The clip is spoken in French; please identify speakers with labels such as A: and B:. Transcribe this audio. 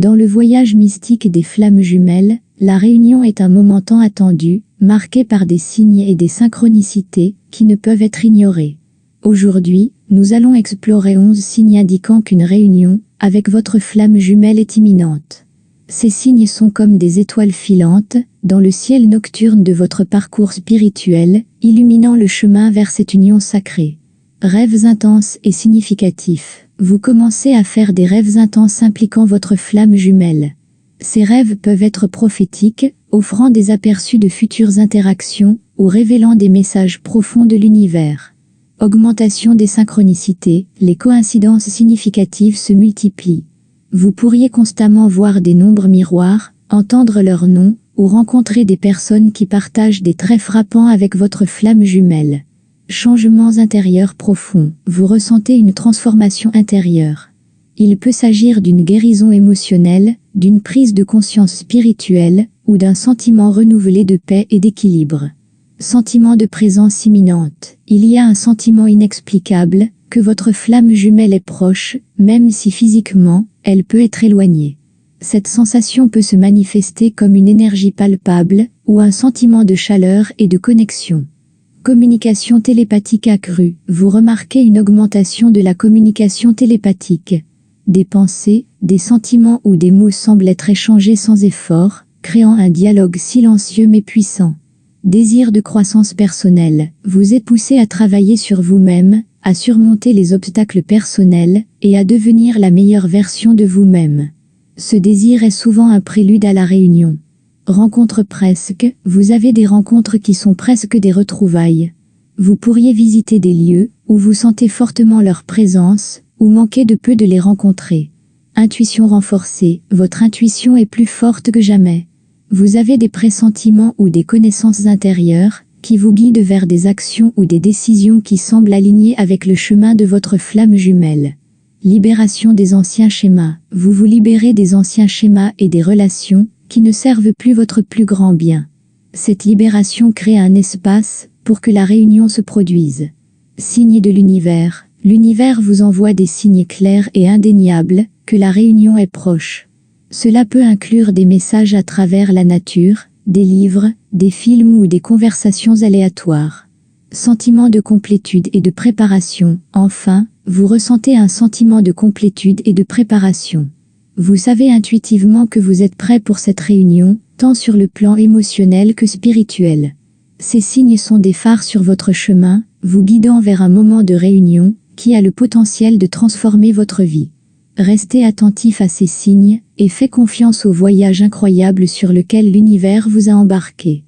A: Dans le voyage mystique des flammes jumelles, la réunion est un moment tant attendu, marqué par des signes et des synchronicités qui ne peuvent être ignorés. Aujourd'hui, nous allons explorer 11 signes indiquant qu'une réunion avec votre flamme jumelle est imminente. Ces signes sont comme des étoiles filantes dans le ciel nocturne de votre parcours spirituel, illuminant le chemin vers cette union sacrée. Rêves intenses et significatifs. Vous commencez à faire des rêves intenses impliquant votre flamme jumelle. Ces rêves peuvent être prophétiques, offrant des aperçus de futures interactions ou révélant des messages profonds de l'univers. Augmentation des synchronicités, les coïncidences significatives se multiplient. Vous pourriez constamment voir des nombres miroirs, entendre leurs noms, ou rencontrer des personnes qui partagent des traits frappants avec votre flamme jumelle. Changements intérieurs profonds, vous ressentez une transformation intérieure. Il peut s'agir d'une guérison émotionnelle, d'une prise de conscience spirituelle, ou d'un sentiment renouvelé de paix et d'équilibre. Sentiment de présence imminente, il y a un sentiment inexplicable, que votre flamme jumelle est proche, même si physiquement, elle peut être éloignée. Cette sensation peut se manifester comme une énergie palpable, ou un sentiment de chaleur et de connexion. Communication télépathique accrue, vous remarquez une augmentation de la communication télépathique. Des pensées, des sentiments ou des mots semblent être échangés sans effort, créant un dialogue silencieux mais puissant. Désir de croissance personnelle, vous êtes poussé à travailler sur vous-même, à surmonter les obstacles personnels, et à devenir la meilleure version de vous-même. Ce désir est souvent un prélude à la réunion. Rencontre presque, vous avez des rencontres qui sont presque des retrouvailles. Vous pourriez visiter des lieux, où vous sentez fortement leur présence, ou manquez de peu de les rencontrer. Intuition renforcée, votre intuition est plus forte que jamais. Vous avez des pressentiments ou des connaissances intérieures, qui vous guident vers des actions ou des décisions qui semblent alignées avec le chemin de votre flamme jumelle. Libération des anciens schémas, vous vous libérez des anciens schémas et des relations, qui ne servent plus votre plus grand bien. Cette libération crée un espace, pour que la réunion se produise. Signes de l'univers, l'univers vous envoie des signes clairs et indéniables, que la réunion est proche. Cela peut inclure des messages à travers la nature, des livres, des films ou des conversations aléatoires. Sentiment de complétude et de préparation, enfin, vous ressentez un sentiment de complétude et de préparation. Vous savez intuitivement que vous êtes prêt pour cette réunion, tant sur le plan émotionnel que spirituel. Ces signes sont des phares sur votre chemin, vous guidant vers un moment de réunion, qui a le potentiel de transformer votre vie. Restez attentif à ces signes, et faites confiance au voyage incroyable sur lequel l'univers vous a embarqué.